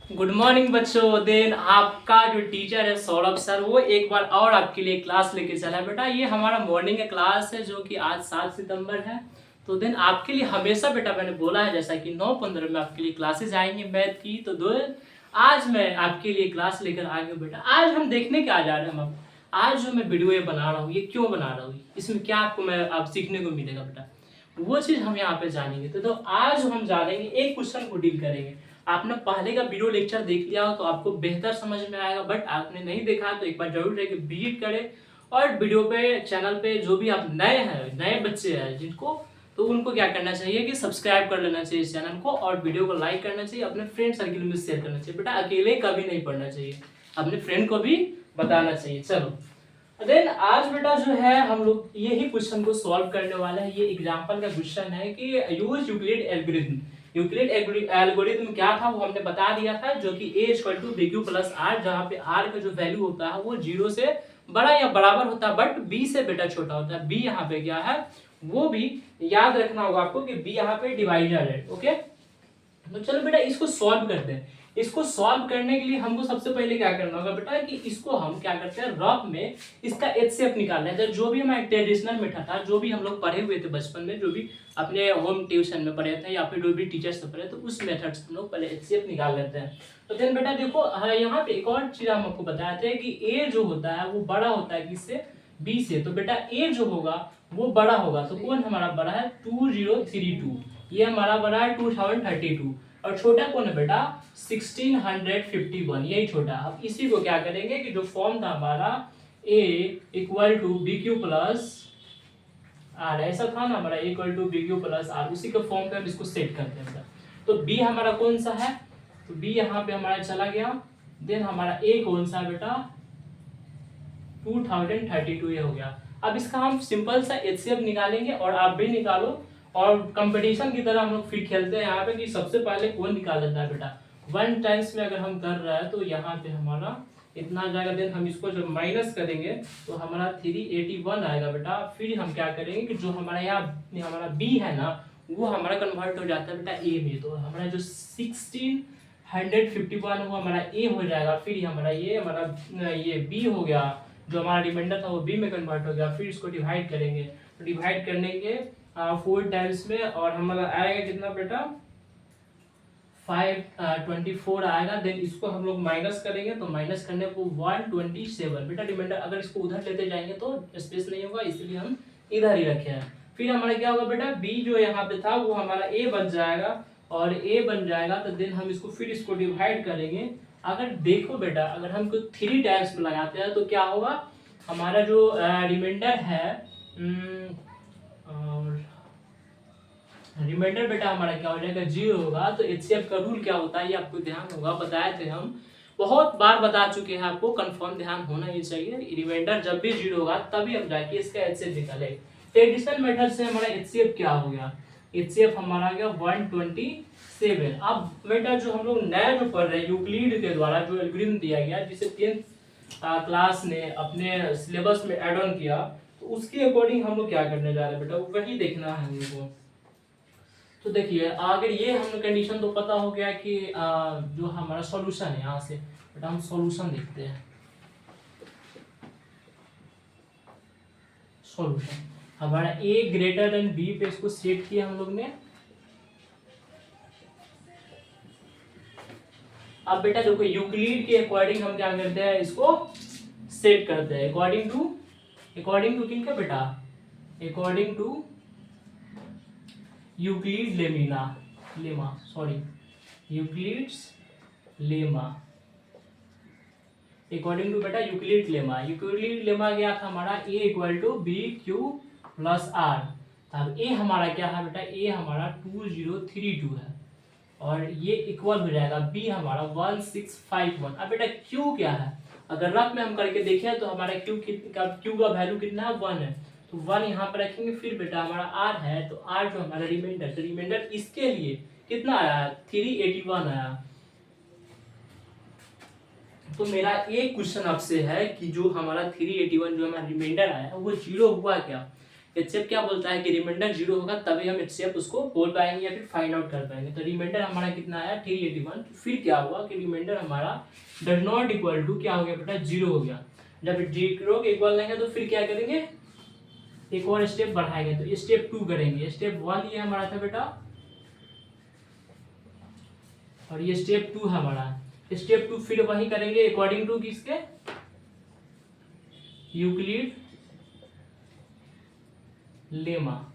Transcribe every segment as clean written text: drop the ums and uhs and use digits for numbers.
Good morning बच्चों। Then आपका जो टीचर है सौरभ सर वो एक बार और आपके लिए क्लास लेके चला है। बेटा ये हमारा मॉर्निंग का क्लास है जो कि आज 7 सितंबर है। तो देन आपके लिए हमेशा बेटा मैंने बोला है जैसा कि 9:15 में आपके लिए क्लासेस आएंगे मैथ की। तो दो आज मैं आपके लिए क्लास लेकर आ गया बेटा। आज हम देखने क्या जा रहे हैं हम आज जो मैं वीडियो ये बना रहा हूँ ये क्यों बना रहा हूँ, इसमें क्या आपको मैं आप सीखने को मिलेगा बेटा, वो चीज़ हम यहाँ पे जानेंगे। तो आज हम जानेंगे एक क्वेश्चन को डील करेंगे। आपने पहले का वीडियो लेक्चर देख लिया हो तो आपको बेहतर समझ में आएगा, बट आपने नहीं देखा तो एक बार जरूर है विजिट करें। और वीडियो पे चैनल पे जो भी आप नए हैं, नए बच्चे हैं जिनको, तो उनको क्या करना चाहिए कि सब्सक्राइब कर लेना चाहिए इस चैनल को और वीडियो को लाइक करना चाहिए, अपने फ्रेंड सर्किल में शेयर करना चाहिए। बेटा अकेले कभी नहीं पढ़ना चाहिए, अपने फ्रेंड को भी बताना चाहिए। चलो देन आज बेटा जो है हम लोग यही क्वेश्चन को सॉल्व करने वाले हैं। ये एग्जांपल का क्वेश्चन है कि use Euclid algorithm. Euclid algorithm क्या था वो हमने बता दिया था, जो कि a = bq + r, जहाँ पे r का जो वैल्यू होता है वो 0 से बड़ा या बराबर होता है, बट b से बेटा छोटा होता है। b यहाँ पे क्या है वो भी याद रखना होगा आपको कि b यहाँ पे डिवाइजर है। ओके, तो चलो बेटा इसको सॉल्व करते हैं। इसको सॉल्व करने के लिए हमको सबसे पहले क्या करना होगा बेटा कि इसको हम क्या करते हैं रफ में इसका HCF निकालना है। जो भी हमारा ट्रेडिशनल मेथड था, जो भी हम लोग पढ़े हुए थे बचपन में, जो भी अपने होम ट्यूशन में पढ़े थे या फिर जो भी टीचर्स से पढ़े, तो उस मेथड से हम लोग पहले HCF निकाल लेते हैं। तो देन बेटा देखो यहाँ पे एक और चीज हम आपको बताए थे कि A जो होता है वो बड़ा होता है किससे, B से। तो बेटा A जो होगा वो बड़ा होगा, तो कौन हमारा बड़ा है 2032, ये हमारा बड़ा है 2032। और छोटा कौन है बेटा 1651, यही छोटा। अब इसी को क्या करेंगे कि जो फॉर्म था हमारा a = bq + r, ऐसा था ना हमारा a = bq + r, उसी के फॉर्म पे हम इसको सेट करते हैं। तो b हमारा कौन सा है, तो b यहाँ पे हमारा चला गया। देन हमारा a कौन सा है बेटा 2032, ये हो गया। अब इसका हम सिंपल सा HCF निकालेंगे और आप भी निकालो, और कंपटीशन की तरह हम लोग फिर खेलते हैं यहाँ पे कि सबसे पहले कौन निकाल लेता है बेटा। 1 टाइम्स में अगर हम कर रहे हैं तो यहाँ पे हमारा इतना जाएगा। देन हम इसको जब माइनस करेंगे तो हमारा 381 आएगा बेटा। फिर हम क्या करेंगे कि जो हमारा यहाँ हमारा B है ना वो हमारा कन्वर्ट हो जाता है बेटा A में। तो हमारा जो 1651 वो हमारा A हो जाएगा। फिर हमारा ये B हो गया, जो हमारा रिमाइंडर था वो b में कन्वर्ट हो गया। फिर इसको डिवाइड करेंगे, तो डिवाइड करने के 4 टाइम्स में, और हमारा आएगा कितना बेटा 524 आएगा। देन इसको हम लोग माइनस करेंगे, तो माइनस करने को 127 बेटा रिमाइंडर। अगर इसको उधर लेते जाएंगे तो स्पेस नहीं होगा, इसलिए हम इधर ही रखे हैं। फिर हमारा क्या होगा बेटा b जो यहाँ पे था वो हमारा a बन जाएगा, और a बन जाएगा तो देन हम इसको डिवाइड करेंगे। अगर देखो बेटा अगर हम 3 टाइम्स में लगाते हैं तो क्या होगा, हमारा जो रिमाइंडर है और रिमाइंडर बेटा हमारा क्या हो जाएगा 0 होगा। तो HCF का रूल क्या होता है ये आपको ध्यान होगा, बताए थे हम, बहुत बार बता चुके हैं आपको, कंफर्म ध्यान होना ही चाहिए। रिमाइंडर जब भी 0 होगा तभी हम जाके इसका HCF निकाले। ट्रेडिशनल मेथड से हमारा HCF क्या हो गया, HCF हमारा आ गया 127। अब बेटा जो हम लोग नया जो पढ़ रहे हैं यूक्लिड के द्वारा जो एल्गोरिथम दिया गया, जिसे 10th क्लास ने अपने सिलेबस में ऐड ऑन किया, तो उसके अकॉर्डिंग हम लोग क्या करने जा रहे हैं बेटा वही देखना है हम लोग को। तो देखिए अगर ये हमें कंडीशन तो पता हो गया कि जो हमारा सॉल्यूशन है, यहाँ से बेटा हम सॉल्यूशन देखते हैं। सॉल्यूशन हमारा a > b पे इसको सेट किया हम लोग ने। अब बेटा देखो यूक्लिड के अकॉर्डिंग हम क्या करते हैं इसको सेट करते हैं अकॉर्डिंग टू किनका बेटा, according to Euclid Euclid's lemma, according to बेटा यूक्लिड लेमा गया था हमारा a = bq + r। अब a हमारा क्या है बेटा, a हमारा 2032 है, और ये इक्वल हो जाएगा b हमारा 1651। अब बेटा q क्या है, अगर रफ में हम करके देखें तो हमारा q का वैल्यू कितना है 1 है, तो 1 यहाँ पर रखेंगे। फिर बेटा हमारा r है, तो r जो हमारा रिमाइंडर इसके लिए कितना आया 381 आया। तो मेरा एक क्वेश्चन आपसे है कि जो हमारा 381 जो हमारा रिमाइंडर आया वो 0 हुआ क्या, एचसीएफ क्या बोलता है कि रिमाइंडर 0 होगा तभी हम एचसीएफ उसको बोल पाएंगे या फिर फाइंड आउट कर पाएंगे। तो रिमाइंडर हमारा कितना आया 381। तो फिर क्या हुआ कि रिमाइंडर हमारा डज नॉट इक्वल टू क्या हो गया बेटा 0 हो गया। जब 0 के इक्वल नहीं है तो फिर क्या करेंगे, एक और स्टेप बढ़ाएंगे। तो स्टेप 2 करेंगे। स्टेप 1 ये हमारा था बेटा और ये स्टेप 2 हमारा। स्टेप 2 फिर वही करेंगे अकॉर्डिंग टू किसके, यूक्लिड लेमा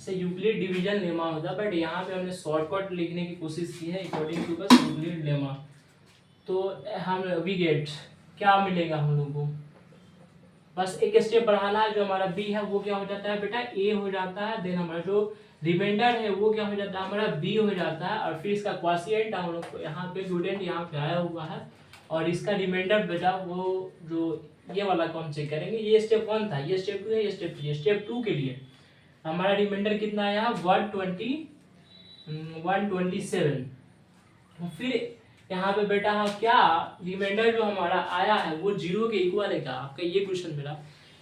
से यूक्लिड डिवीजन लेमा होता है, बट यहाँ पे हमने शॉर्टकट लिखने की कोशिश की है अकॉर्डिंग टू बस यूक्लिड लेमा। तो हम वी गेट क्या मिलेगा हम लोग को, बस एक स्टेप बढ़ाना है। जो हमारा बी है वो क्या हो जाता है बेटा ए हो जाता है। देन हमारा जो रिमाइंडर है वो क्या हो जाता है हमारा बी हो जाता है। और फिर इसका क्वाशिएंट हम लोग को यहाँ पे स्टूडेंट यहाँ पे आया हुआ है और इसका रिमाइंडर बेटा वो जो ये वाला कौन चेक करेंगे। ये स्टेप 1 था, ये स्टेप 2 है, ये स्टेप 3। स्टेप 2 के लिए हमारा रिमाइंडर कितना आया 127। फिर यहाँ पे बेटा हम क्या रिमाइंडर जो हमारा आया है वो 0 के इक्वल है क्या, आपका ये क्वेश्चन मेरा।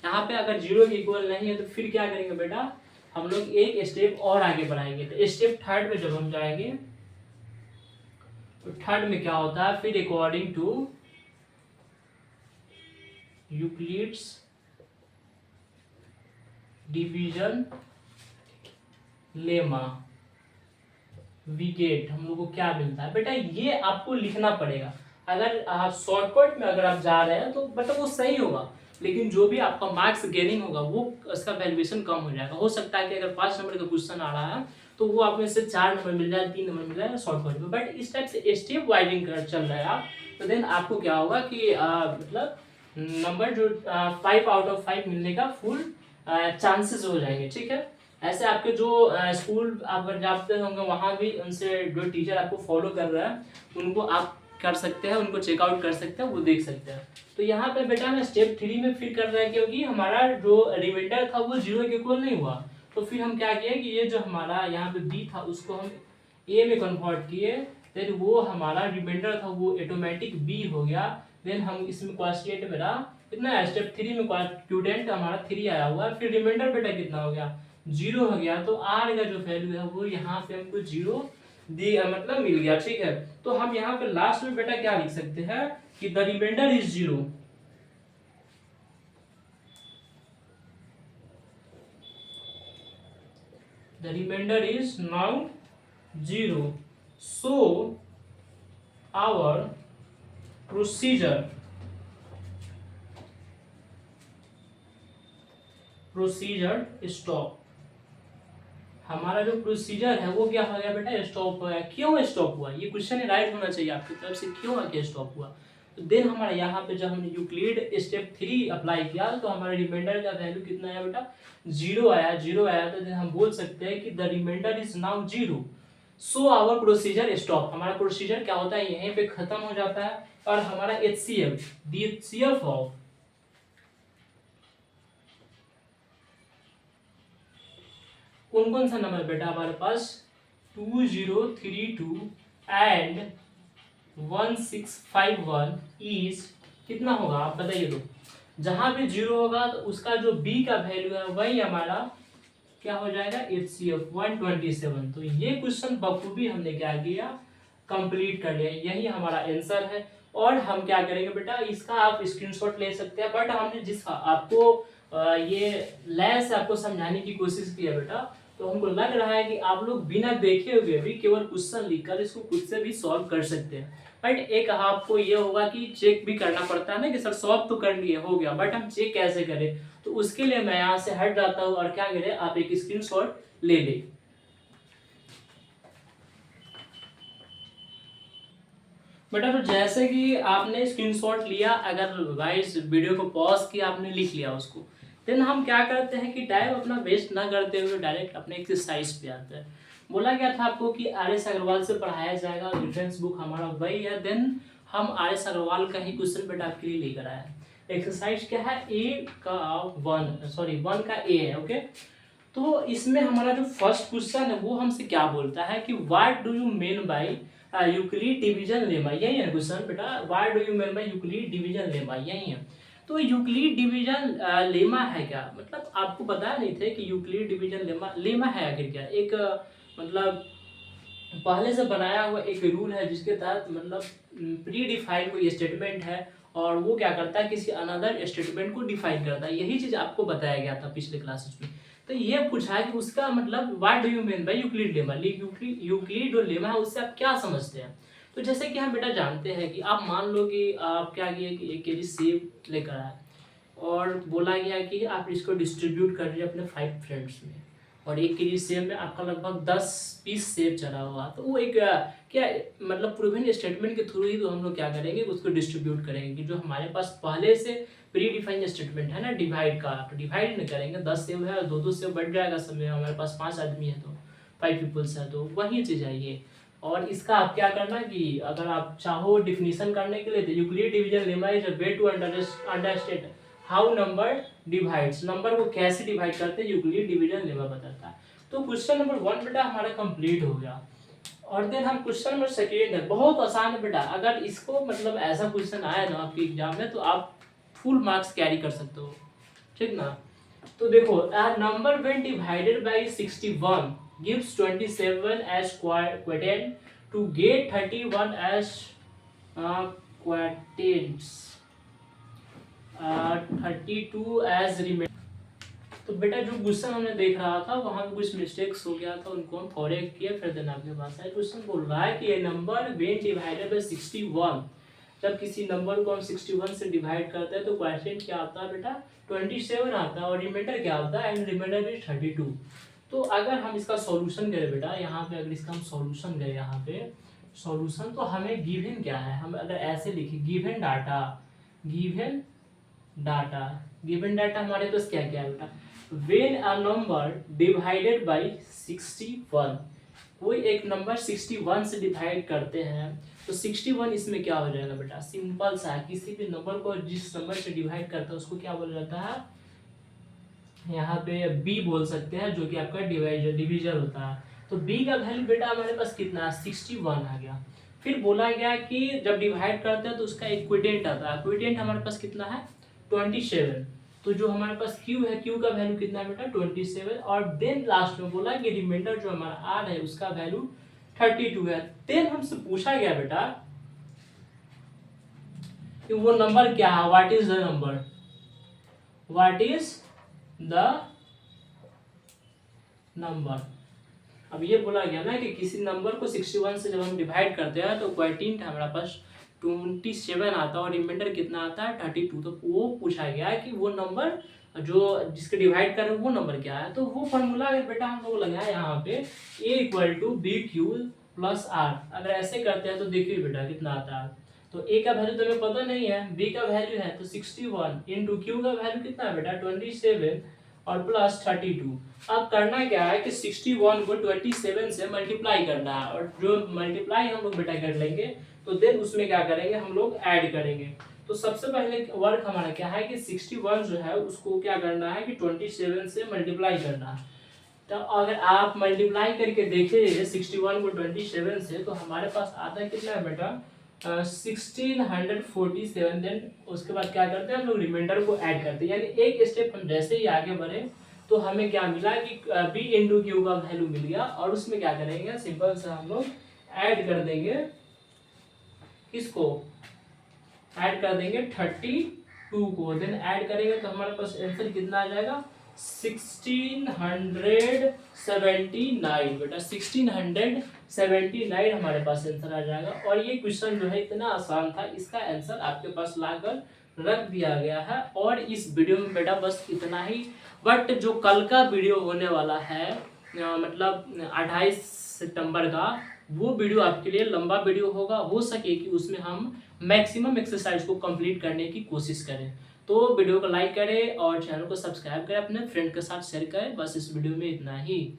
यहाँ पे अगर 0 के इक्वल नहीं है तो फिर क्या करेंगे बेटा हम लोग एक स्टेप और आगे बढ़ाएंगे। तो स्टेप 3 पे जब हम जाएंगे तो 3 में क्या होता है फिर according to Euclid's division lemma we get हम लोग को क्या मिलता है बेटा, ये आपको लिखना पड़ेगा। अगर आप शॉर्टकट में अगर आप जा रहे हैं तो बेटा वो सही होगा, लेकिन जो भी आपका मार्क्स गेनिंग होगा वो उसका वैल्यूएशन कम हो जाएगा। हो सकता है कि अगर 5 नंबर का क्वेश्चन आ रहा है तो वो आप में से 4 नंबर मिल जाए, 3 नंबर मिल जाए शॉर्टकट में। बट इस टाइप से स्टेप वाइजिंग कर चल रहा है आप, तो देन आपको क्या होगा कि मतलब नंबर जो 5 आउट ऑफ 5 मिलने का फुल चांसेस हो जाएंगे। ठीक है, ऐसे आपके जो स्कूल आप अगर जाते होंगे वहाँ भी उनसे जो टीचर आपको फॉलो कर रहा है उनको आप कर सकते हैं, उनको चेकआउट कर सकते हैं, वो देख सकते हैं। तो यहाँ पे बेटा मैं स्टेप 3 में फिर कर रहा है क्योंकि हमारा जो रिमाइंडर था वो 0 के इक्वल नहीं हुआ। तो फिर हम क्या किए कि ये जो हमारा यहाँ पे बी था उसको हम ए में कन्वर्ट किए। देन वो हमारा रिमाइंडर था वो ऑटोमेटिक बी हो गया। देन हम इसमें क्वाशिएंट मेरा कितना स्टेप 3 में स्टूडेंट हमारा 3 आया हुआ है। फिर रिमाइंडर बेटा कितना हो गया 0 हो गया। तो आर का जो वैल्यू है वो यहाँ पे हमको 0 दिया मतलब मिल गया। ठीक है, तो हम यहाँ पे लास्ट में बेटा क्या लिख सकते हैं कि the remainder is 0। The remainder is now 0, so our procedure stop. हमारा जो प्रोसीजर है वो क्या हो गया बेटा स्टॉप हो गया। क्यों स्टॉप हुआ, ये क्वेश्चन राइट होना चाहिए आपकी तरफ से, क्यों आके स्टॉप हुआ। तो देन हमारा यहाँ पे जब हमने यूक्लिड स्टेप 3 अप्लाई किया तो हमारे रिमाइंडर का वैल्यू कितना आया बेटा 0 आया। 0 आया तो देन हम बोल सकते हैं कि the remainder is now 0, so our procedure stop. हमारा प्रोसीजर क्या होता है यहीं पे खत्म हो जाता है और हमारा HCF द HCF ऑफ कौन कौन सा नंबर बेटा हमारे पास 2032 एंड 1651 इज कितना होगा आप बताइए। तो जहां भी 0 होगा तो उसका जो b का वैल्यू है वही हमारा क्या हो जाएगा HCF 127। तो ये क्वेश्चन बखूबी हमने क्या किया कंप्लीट कर लिया, यही हमारा आंसर है। और हम क्या करेंगे बेटा इसका आप स्क्रीनशॉट ले सकते हैं, बट हमने जिसका आपको ये लैस से आपको समझाने की कोशिश की है बेटा, तो हमको लग रहा है कि आप लोग बिना देखे हुए भी केवल क्वेश्चन लिखकर इसको खुद से भी सॉल्व कर सकते हैं। बट एक आपको ये होगा कि चेक भी करना पड़ता है ना कि सर सॉल्व तो कर लिए हो गया, बट हम चेक कैसे करें। तो उसके लिए मैं यहाँ से हट जाता हूँ और क्या करें आप एक स्क्रीनशॉट ले लें। बेटा तो जैसे कि आपने स्क्रीनशॉट लिया, अगर गाइस वीडियो को पॉज किया आपने लिख लिया उसको, देन हम क्या करते हैं कि टाइम अपना वेस्ट ना करते हुए डायरेक्ट अपने एक्सरसाइज पे आते हैं। बोला गया था आपको कि RS अग्रवाल से पढ़ाया जाएगा, रेफरेंस बुक हमारा वही है। देन हम RS अग्रवाल का ही क्वेश्चन बेटा आपके लिए लेकर आए हैं। एक्सरसाइज क्या है A का 1 का A है। ओके, तो इसमें हमारा जो फर्स्ट क्वेश्चन है वो हमसे क्या बोलता है कि what do you mean by Euclid division lemma, यही है क्वेश्चन बेटा। What do you mean by Euclid division lemma, यही है। तो यूक्लिड डिवीजन लेमा है क्या, मतलब आपको पता नहीं थे कि यूक्लिड डिवीजन लेमा लेमा है आखिर क्या। एक मतलब पहले से बनाया हुआ एक रूल है जिसके तहत मतलब प्री डिफाइन कोई स्टेटमेंट है और वो क्या करता है किसी अनदर स्टेटमेंट को डिफाइन करता है। यही चीज़ आपको बताया गया था पिछले क्लासेस में। तो ये पूछा है कि उसका मतलब what do you mean by Euclid lemma, Euclid और लेमा है उससे आप क्या समझते हैं। तो जैसे कि हम बेटा जानते हैं कि आप मान लो कि आप क्या किए कि 1 kg सेब लेकर आए और बोला गया कि आप इसको डिस्ट्रीब्यूट कर रहे अपने 5 फ्रेंड्स में, और 1 kg सेब में आपका लगभग 10 पीस सेब चला हुआ। तो वो एक क्या मतलब प्रूवन स्टेटमेंट के थ्रू ही तो हम लोग क्या करेंगे उसको डिस्ट्रीब्यूट करेंगे कि जो हमारे पास पहले से प्री डिफाइंड स्टेटमेंट है ना डिवाइड का, तो डिवाइड नहीं करेंगे। 10 सेब है और 2-2 सेब बढ़ जाएगा समय, हमारे पास 5 आदमी है तो 5 पीपल्स है, तो वही चीज़ है ये। और इसका आप क्या करना कि अगर आप चाहो डिफिनीशन करने के लिए तो Euclid division lemma is a way to understand how number divides, number को कैसे डिवाइड करते हैं यूक्लिड डिवीजन लेमा बताता है। तो क्वेश्चन नंबर 1 बेटा हमारा कंप्लीट हो गया। और देन हम क्वेश्चन नंबर 2 है, बहुत आसान है बेटा। अगर इसको मतलब ऐसा क्वेश्चन आया ना आपके एग्जाम में तो आप फुल मार्क्स कैरी कर सकते हो, ठीक ना। तो देखो number when divided by 61 gives 27 as quotient to get 31 as quotients, 32 as remainder। तो बेटा जो क्वेश्चन हमने देख रहा था वहाँ पे कुछ मिस्टेक्स हो गया था, उनको हम करेक्ट किए। फिर देन आपके पास है क्वेश्चन बोल रहा है कि ये नंबर व्हेन डिवाइडेड बाय 61, जब किसी नंबर को हम 61 से डिवाइड करते हैं तो क्वोटिएंट क्या आता है बेटा 27 आता है और रिमाइंडर क्या आता है एंड रिमाइंडर इज 32। तो अगर हम इसका सॉल्यूशन करें बेटा यहाँ पे, अगर इसका हम सॉल्यूशन करें यहाँ पे सॉल्यूशन, तो हमें गिवन क्या है, हम अगर ऐसे लिखे given data, given data, given data हमारे पास क्या क्या है बेटा, when a number divided by 61, कोई एक नंबर 61 से डिवाइड करते हैं तो 61 इसमें क्या हो जाएगा बेटा, सिंपल सा है, किसी भी नंबर को जिस नंबर से डिवाइड करता है उसको क्या बोला जाता है, यहाँ पे बी बोल सकते हैं, जो कि आपका डिवीजर होता है। तो बी का वैल्यू बेटा हमारे पास कितना है 61 आ गया। फिर बोला गया कि जब डिवाइड करते हैं तो उसका इक्विडेंट आता है, इक्विडेंट हमारे पास कितना है 27। तो जो हमारे पास क्यू है, क्यू का वैल्यू कितना है बेटा 27। और देन लास्ट में बोला कि रिमाइंडर जो हमारा आर है उसका वैल्यू 32 है। देन हमसे पूछा गया बेटा कि वो नंबर क्या है, what is the number, what is the number. अब ये बोला गया ना कि किसी नंबर को 61 से जब हम डिवाइड करते हैं तो क्वोटिएंट हमारा पास 27 आता है और रिमाइंडर कितना आता है 32। तो वो पूछा गया है कि वो नंबर जो जिसके डिवाइड कर रहे हैं वो नंबर क्या है। तो वो फॉर्मूला बेटा हम लोग लगाए यहाँ पे a = bq + r। अगर ऐसे करते हैं तो देखिए बेटा कितना आता है। तो a का वैल्यू तो हमें पता नहीं है, b का वैल्यू है तो 61 इंटू q का वैल्यू कितना है बेटा 27 और प्लस 32। अब करना क्या है कि 61 को 27 से मल्टीप्लाई करना है, और जो मल्टीप्लाई हम लोग बेटा कर लेंगे तो देन उसमें क्या करेंगे हम लोग ऐड करेंगे। तो सबसे पहले वर्क हमारा क्या है कि 61 जो है उसको क्या करना है कि 27 से मल्टीप्लाई करना है। तो अगर आप मल्टीप्लाई करके देखिए 61 को 27 से तो हमारे पास आता है कितना है बेटा 1647। देन उसके बाद क्या करते हैं हम लोग रिमाइंडर को ऐड करते हैं, यानी एक स्टेप हम जैसे ही आगे बढ़े तो हमें क्या मिला कि b इंटू क्यू का वैल्यू मिल गया, और उसमें क्या करेंगे सिंपल से हम लोग ऐड कर देंगे, किसको ऐड कर देंगे 32 को। देन ऐड करेंगे तो हमारे पास आंसर कितना आ जाएगा 1679 बेटा 1679 हमारे पास आंसर आ जाएगा। और ये क्वेश्चन जो है इतना आसान था, इसका आंसर आपके पास लाकर रख दिया गया है। और इस वीडियो में बेटा बस इतना ही, बट जो कल का वीडियो होने वाला है मतलब 28 सितंबर का, वो वीडियो आपके लिए लंबा वीडियो होगा, हो सके कि उसमें हम मैक्सिमम एक्सरसाइज को कंप्लीट करने की कोशिश करें। तो वीडियो को लाइक करें और चैनल को सब्सक्राइब करें, अपने फ्रेंड के साथ शेयर करें। बस इस वीडियो में इतना ही।